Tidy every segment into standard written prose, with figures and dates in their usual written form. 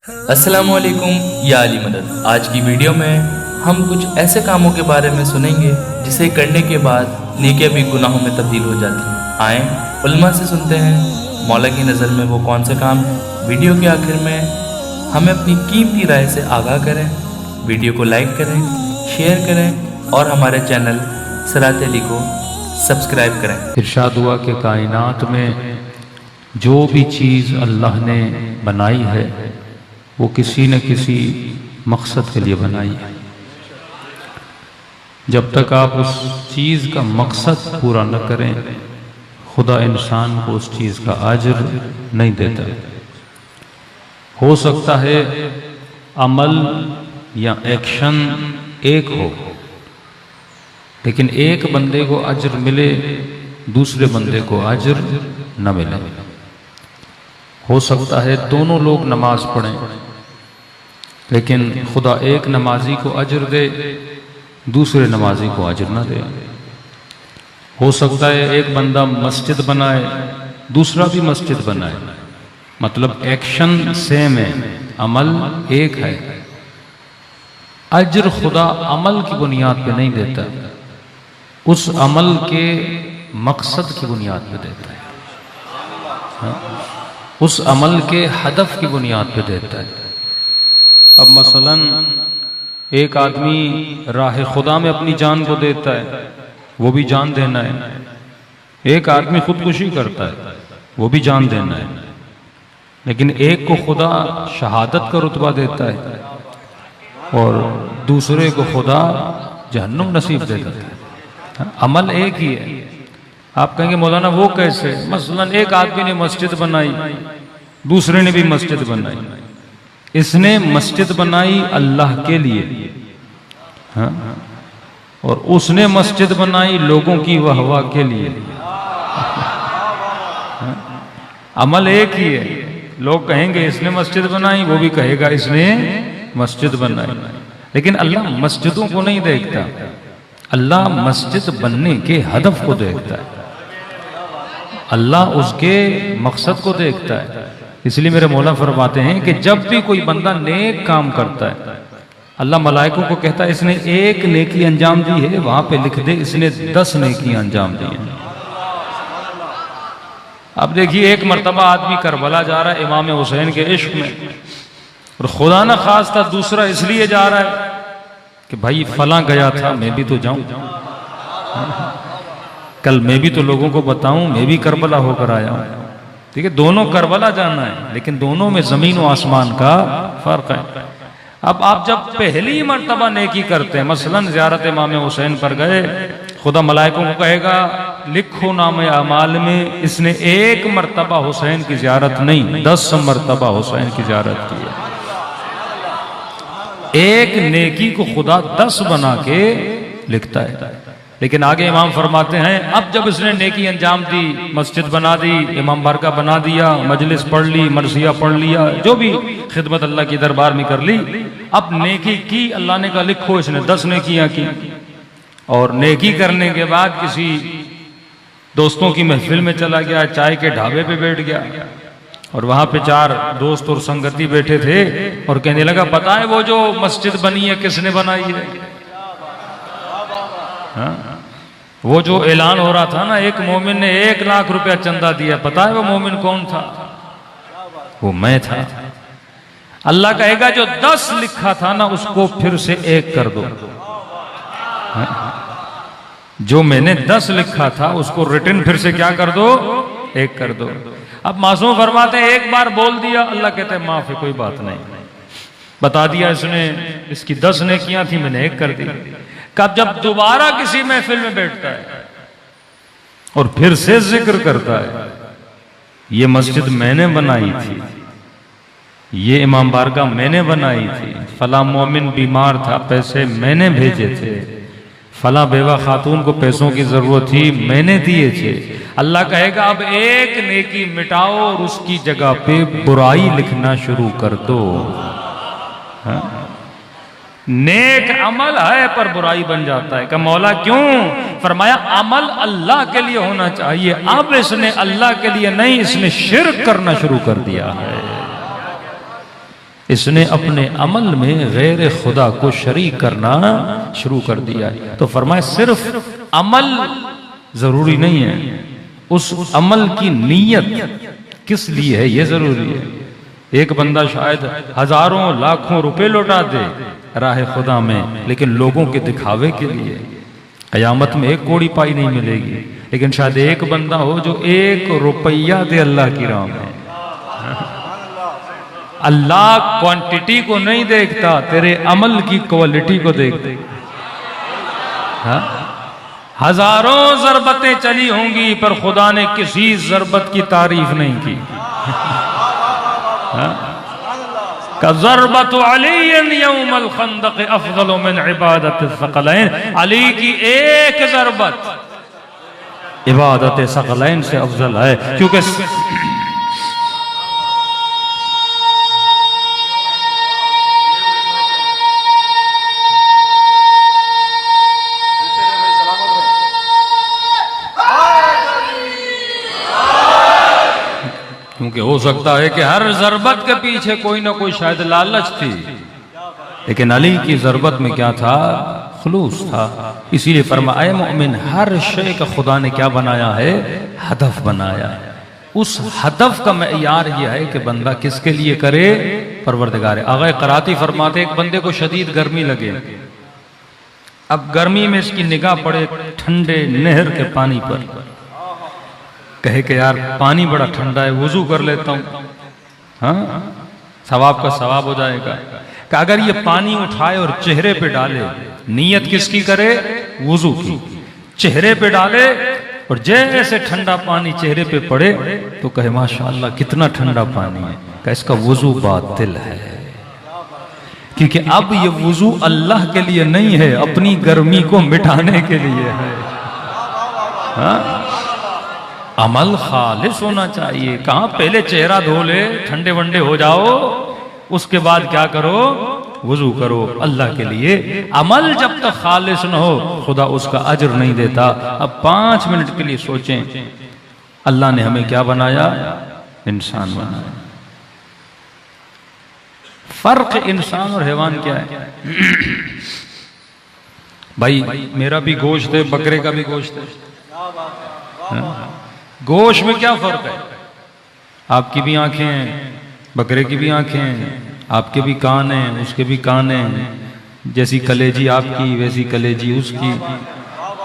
अस्सलामुअलैकुम या अली मदद। आज की वीडियो में हम कुछ ऐसे कामों के बारे में सुनेंगे जिसे करने के बाद नेकियां भी गुनाहों में तब्दील हो जाती हैं। आएँ उलमा से सुनते हैं मौला की नज़र में वो कौन से काम हैं। वीडियो के आखिर में हमें अपनी कीमती राय से आगाह करें। वीडियो को लाइक करें, शेयर करें और हमारे चैनल सिरात अली को सब्सक्राइब करें। इरशाद हुआ कि कायनात में जो भी चीज़ अल्लाह ने बनाई है वो किसी न किसी मकसद के लिए बनाई है। जब तक आप उस चीज़ का मकसद पूरा न करें, खुदा इंसान को उस चीज़ का अजर नहीं देता। हो सकता है अमल या एक्शन एक हो, लेकिन एक बंदे को अजर मिले, दूसरे बंदे को अजर न मिले। हो सकता है दोनों लोग नमाज पढ़ें, लेकिन खुदा एक नमाजी को अजर दे, दूसरे नमाजी को अजर न दे। हो सकता है एक बंदा मस्जिद बनाए, दूसरा भी मस्जिद बनाए, मतलब एक्शन सेम है, अमल एक है। अजर खुदा अमल की बुनियाद पे नहीं देता, उस अमल के मकसद की बुनियाद पे देता है, उस अमल के हदफ की बुनियाद पे देता है। अब मसलन एक आदमी राह खुदा में अपनी जान को देता है, वो भी जान देना है। एक आदमी खुदकुशी करता है, वो भी जान देना है। लेकिन एक को खुदा शहादत का रुतबा देता है और दूसरे को खुदा जहन्नुम नसीब दे देता है। अमल एक ही है। आप कहेंगे मौलाना वो कैसे? मसलन एक आदमी ने मस्जिद बनाई, दूसरे ने भी मस्जिद बनाई। इसने मस्जिद बनाई अल्लाह के लिए, हाँ? और उसने मस्जिद बनाई लोगों की वाहवाह के लिए। हाँ? अमल एक ही है। लोग कहेंगे इसने मस्जिद बनाई, वो भी कहेगा इसने मस्जिद बनाई। लेकिन अल्लाह मस्जिदों को नहीं देखता, अल्लाह मस्जिद बनने के हदफ को देखता है, अल्लाह उसके मकसद को देखता है। इसलिए मेरे मौला फरमाते हैं कि जब भी कोई बंदा नेक काम करता है, अल्लाह मलाइकों को कहता है इसने एक नेकी अंजाम दी है, वहां पे लिख दे इसने 10 नेकियां अंजाम दी हैं। अब देखिए एक मर्तबा आदमी करबला जा रहा है इमाम हुसैन के इश्क में, और खुदा न खास्ता दूसरा इसलिए जा रहा है कि भाई फलां गया था, मैं भी तो जाऊं, कल मैं भी तो लोगों को बताऊं मैं भी करबला होकर आया हूं। ठीक है, दोनों करबला जाना है, लेकिन दोनों में जमीन और आसमान का फर्क है। अब आप जब पहली मर्तबा नेकी करते हैं, मसलन ज़ियारत इमाम हुसैन पर गए, खुदा मलाइकों को कहेगा लिखो नाम अमाल में इसने एक मर्तबा हुसैन की ज़ियारत नहीं 10 मर्तबा हुसैन की ज़ियारत की है। एक नेकी को खुदा 10 बना के लिखता है। लेकिन आगे इमाम फरमाते हैं अब जब इसने नेकी अंजाम दी, मस्जिद बना दी, इमाम बारका बना दिया, मजलिस पढ़ ली, मरसिया पढ़ लिया, जो भी खिदमत अल्लाह की दरबार में कर ली, अब नेकी की, अल्लाह ने कहा लिखो इसने 10 नेकियां की। और नेकी करने के बाद किसी दोस्तों की महफिल में चला गया, चाय के ढाबे पे बैठ गया, और वहां पे 4 दोस्त और संगति बैठे थे, और कहने लगा पता है वो जो मस्जिद बनी है किसने बनाई है? हाँ? वो जो ऐलान हो रहा था ना, एक मोमिन ने 1 लाख रुपया चंदा दिया, पता है वो मोमिन कौन था? वो मैं था। अल्लाह कहेगा जो 10 लिखा था ना उसको फिर से 1 कर दो। हाँ? जो मैंने 10 लिखा था उसको रिटर्न फिर से क्या कर दो? 1 कर दो। अब मासूम फरमाते हैं एक बार बोल दिया, अल्लाह कहते हैं माफ है, कोई बात नहीं, बता दिया इसने, इसकी 10 नेकियां थी, मैंने 1 कर दी। कब जब दोबारा किसी महफिल में बैठता है और फिर से जिक्र करता है ये मस्जिद मैंने बनाई थी, ये इमाम बारगाह मैंने बनाई थी, फला मोमिन बीमार था पैसे मैंने भेजे थे, फला बेवा खातून को पैसों की जरूरत थी मैंने दिए थे, अल्लाह कहेगा अब एक नेकी मिटाओ और उसकी जगह पे बुराई लिखना शुरू कर दो। हाँ? नेक अमल है पर बुराई बन जाता है। का मौला क्यों? फरमाया अमल अल्लाह के लिए होना चाहिए, अब इसने अल्लाह के लिए नहीं, इसने शिर्क करना शुरू कर दिया है। इसने अपने अमल में गैर खुदा को शरीक करना शुरू कर दिया। तो फरमाए सिर्फ अमल जरूरी नहीं है, उस अमल की नीयत किस लिए है ये जरूरी है। एक बंदा शायद हजारों लाखों रुपए लौटा दे राह खुदा में, लेकिन लोगों के दिखावे के लिए कयामत में एक कौड़ी पाई नहीं मिलेगी। लेकिन शायद एक बंदा हो जो 1 रुपया दे अल्लाह की राह में। अल्लाह क्वांटिटी को नहीं देखता, तेरे अमल की क्वालिटी को देखता। हाँ? हजारों जरबतें चली होंगी पर खुदा ने किसी जरबत की तारीफ नहीं की। कज़रबत अलीयन यौमल खंदक अफज़ल मिन इबादत सकलैन। अली की एक जरबत इबादत सकलैन से अफजल है, क्योंकि क्योंकि हो सकता है कि हर जरबत के पीछे कोई ना कोई शायद लालच थी, लेकिन अली की जरबत में क्या था? खुलूस था। इसीलिए फरमाया मोमिन हर शय का खुदा ने क्या बनाया है? हदफ बनाया। उस हदफ का मेयार यह है कि बंदा किसके लिए करे? परवरदिगार। आगे कराती फरमाते एक बंदे को शदीद गर्मी लगे, अब गर्मी में इसकी निगाह पड़े ठंडे नहर के पानी पर, कहे कि यार पानी बड़ा ठंडा है, वुजू कर लेता हूं। हाँ, सवाब का सवाब हो जाएगा। कि अगर ये पानी उठाए और चेहरे पे डाले, नीयत किसकी करे? वुजू की। चेहरे पे डाले और जैसे ठंडा पानी चेहरे पे पड़े तो कहे माशाअल्लाह कितना ठंडा पानी है। कि इसका वुजू बातिल है, क्योंकि अब ये वुजू अल्लाह के लिए नहीं है, अपनी गर्मी को मिटाने के लिए है। हाँ? अमल खालिस होना चाहिए। कहां पहले चेहरा धो ले, ठंडे वंडे हो जाओ, उसके बाद क्या करो? वुजू करो अल्लाह के लिए। अमल जब तक खालिस न हो खुदा उसका अजर नहीं देता। अब 5 मिनट के लिए सोचें, अल्लाह ने हमें क्या बनाया? इंसान बनाया। फर्क इंसान और हैवान क्या है? भाई मेरा भी गोश्त है, बकरे का भी गोश्त है। गोश्त में क्या फर्क है? आपकी भी आंखें हैं, बकरे की भी आंखें हैं, आपके भी कान हैं, उसके भी कान हैं, जैसी कलेजी आपकी वैसी कलेजी उसकी।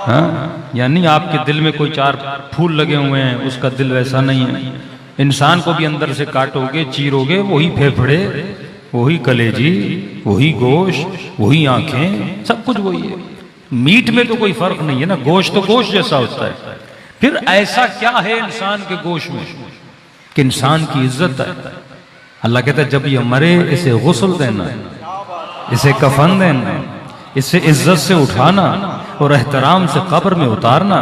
हाँ? यानी आपके दिल में कोई 4 फूल लगे हुए हैं, उसका दिल वैसा नहीं है। इंसान को भी अंदर से काटोगे, चीरोगे, वही फेफड़े, वही कलेजी, वही गोश्त, वही आंखें, सब कुछ वही है। मीट में तो कोई फर्क नहीं है ना, गोश्त तो गोश्त जैसा होता है। फिर ऐसा क्या है इंसान के गोश्त में कि इंसान की इज्जत है? अल्लाह कहता है जब ये मरे इसे गुस्ल देना, इसे कफन देना, इसे इज्जत से उठाना और एहतराम से कब्र में उतारना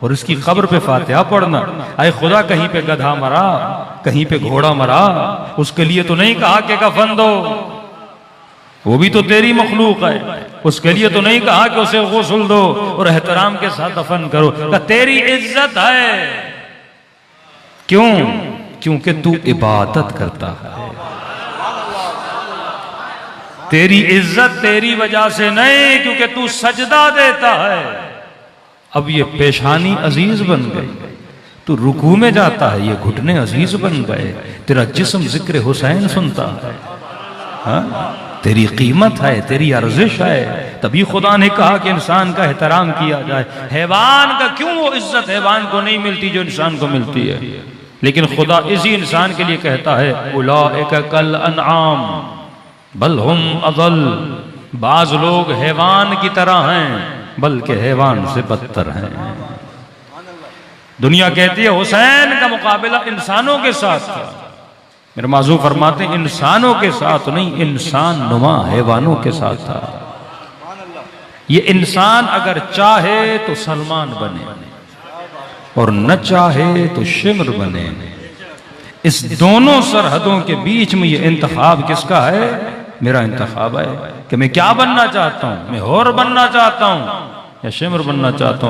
और इसकी कब्र पे फातिहा पढ़ना। अरे खुदा कहीं पे गधा मरा, कहीं पे घोड़ा मरा, उसके लिए तो नहीं कहा कि कफन दो, वो भी तो तेरी मखलूक है। उसके लिए तो नहीं कहा कि उसे गुस्ल दो और एहतराम के साथ दफन करो। तेरी इज्जत है। क्यों? क्योंकि तू इबादत करता है। तेरी इज्जत तेरी वजह से नहीं, क्योंकि तू सजदा देता है। अब ये पेशानी अजीज बन गई, तू रुकू में जाता है, ये घुटने अजीज बन गए, तेरा जिस्म जिक्र हुसैन सुनता है। हाँ? तेरी कीमत है, तेरी अर्जिश है। तभी खुदा ने कहा कि इंसान का एहतराम किया जाए। हैवान का क्यों वो इज्जत हैवान को नहीं मिलती जो इंसान को मिलती है? लेकिन खुदा इसी इंसान के लिए कहता है उलाइका कल अनआम बल हुम अदल। बाज लोग हैवान की तरह हैं, बल्कि हैवान से बदतर हैं। दुनिया कहती है हुसैन का मुकाबला इंसानों के साथ था। मेरे माजू फरमाते हैं इंसानों के साथ नहीं, इंसान नुमा हैवानों के साथ था। ये इंसान अगर चाहे तो सलमान बने और न चाहे तो शिमर बने। इस दोनों सरहदों के बीच में ये इंतखाब किसका है? मेरा इंतखाब है कि मैं क्या बनना चाहता हूं। मैं हौर बनना चाहता हूं या शिमर बनना चाहता हूं।